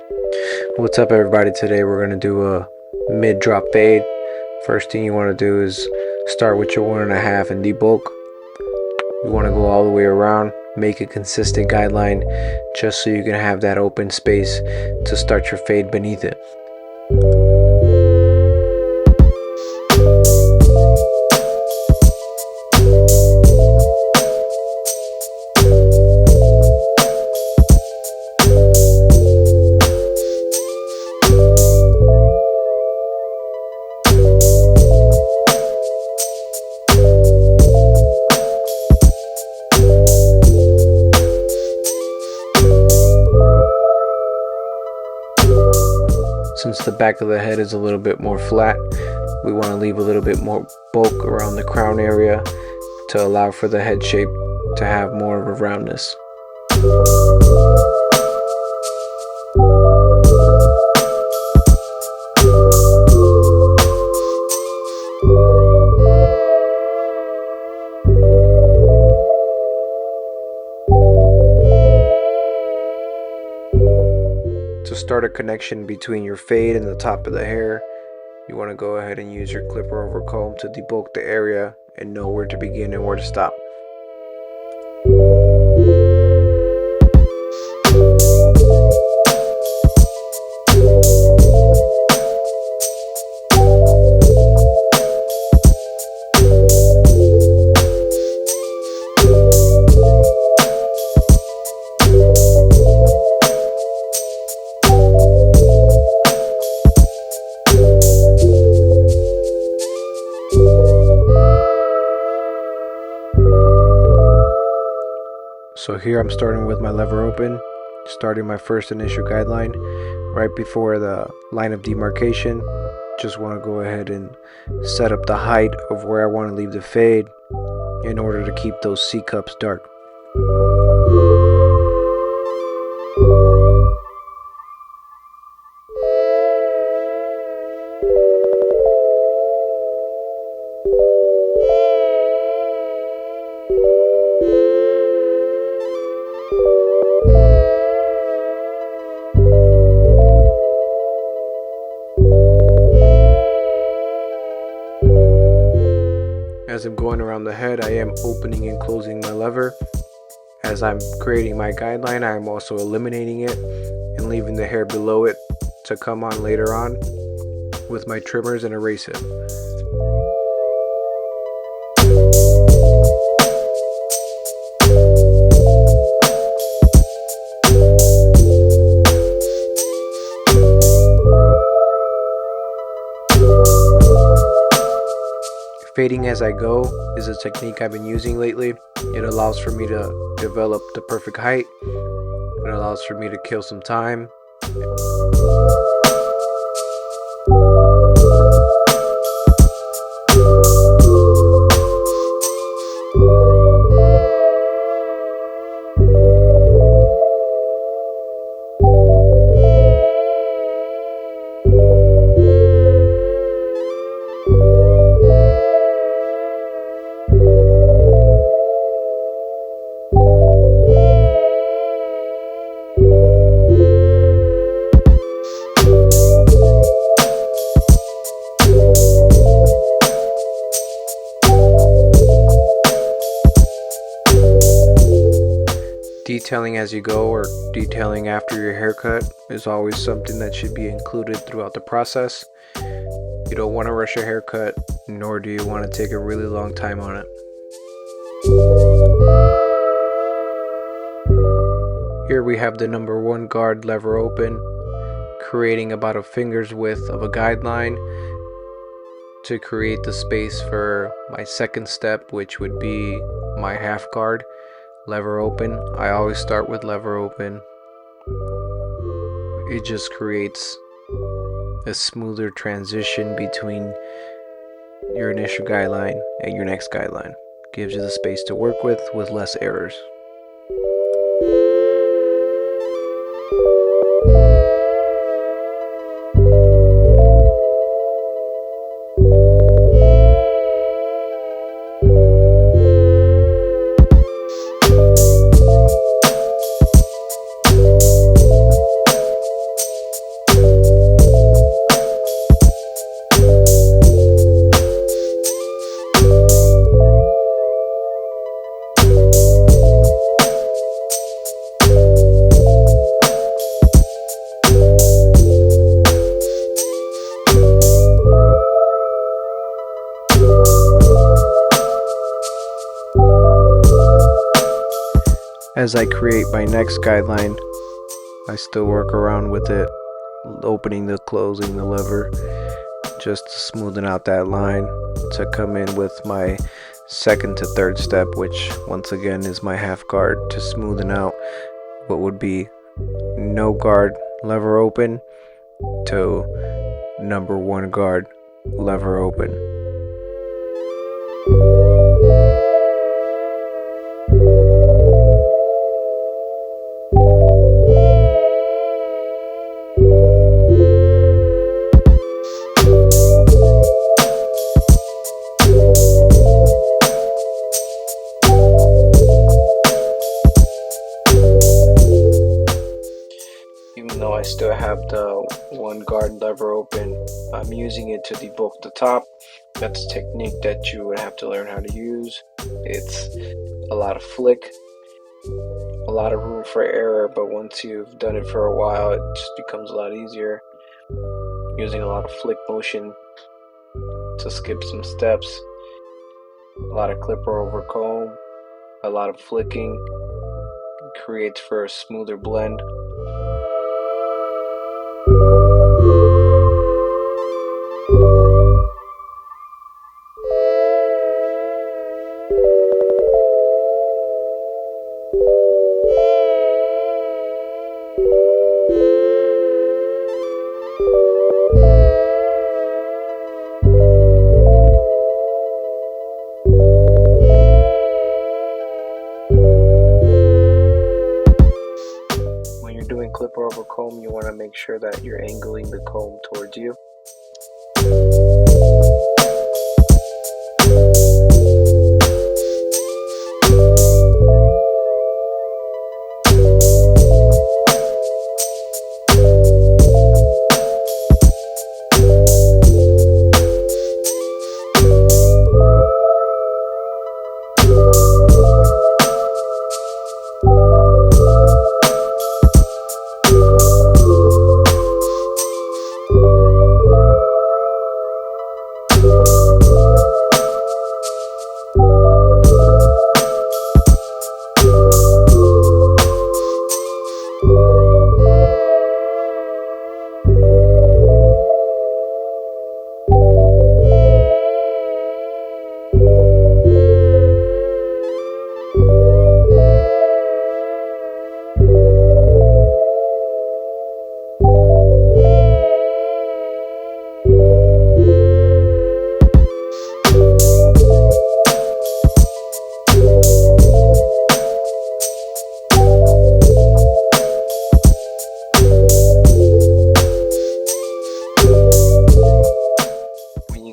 What's up, everybody? Today we're going to do a mid drop fade. First thing you want to do is start with your 1.5 and debulk. You want to go all the way around, make a consistent guideline just so you can have that open space to start your fade beneath it. Since the back of the head is a little bit more flat, we want to leave a little bit more bulk around the crown area to allow for the head shape to have more of a roundness. To start a connection between your fade and the top of the hair, you want to go ahead and use your clipper over comb to debulk the area and know where to begin and where to stop. So here I'm starting with my lever open, starting my first initial guideline right before the line of demarcation. Just want to go ahead and set up the height of where I want to leave the fade in order to keep those C cups dark. As I'm going around the head, I am opening and closing my lever. As I'm creating my guideline, I am also eliminating it and leaving the hair below it to come on later on with my trimmers and erase it. Fading as I go is a technique I've been using lately. It allows for me to develop the perfect height. It allows for me to kill some time. Detailing as you go or detailing after your haircut is always something that should be included throughout the process. You don't want to rush your haircut, nor do you want to take a really long time on it. Here we have the number 1 guard lever open, creating about a finger's width of a guideline to create the space for my second step, which would be my half guard. Lever open. I always start with lever open. It just creates a smoother transition between your initial guideline and your next guideline. Gives you the space to work with less errors. As I create my next guideline, I still work around with it, opening the closing the lever, just smoothing out that line to come in with my second to third step, which once again is my half guard, to smoothen out what would be no guard lever open to number one guard lever open. Even though I still have the one guard lever open, I'm using it to debulk the top. That's a technique that you would have to learn how to use. It's a lot of flick, a lot of room for error, but once you've done it for a while, it just becomes a lot easier. Using a lot of flick motion to skip some steps, a lot of clipper over comb, a lot of flicking creates for a smoother blend. When you're doing clipper over comb, you want to make sure that you're angling the comb towards you.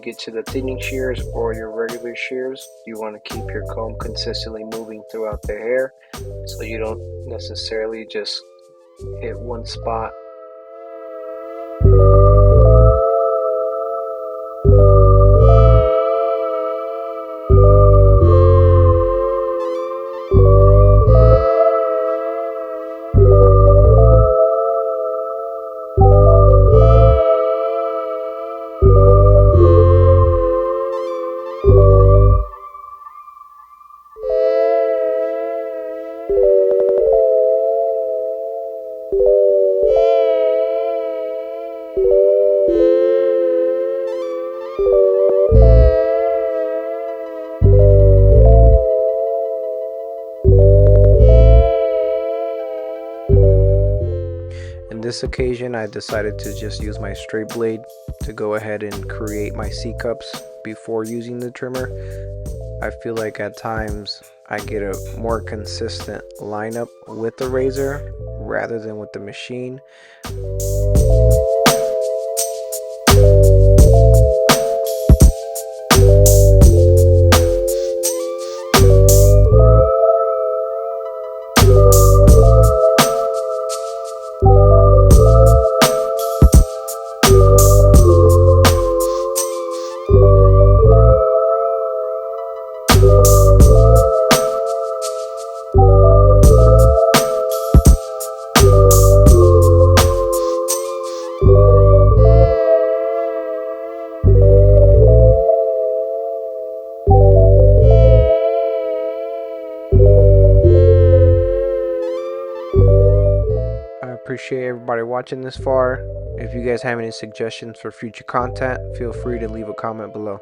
Get to the thinning shears or your regular shears, you want to keep your comb consistently moving throughout the hair so you don't necessarily just hit one spot. In this occasion, I decided to just use my straight blade to go ahead and create my C-cups before using the trimmer. I feel like at times I get a more consistent lineup with the razor rather than with the machine. appreciate everybody watching this far. If you guys have any suggestions for future content, feel free to leave a comment below.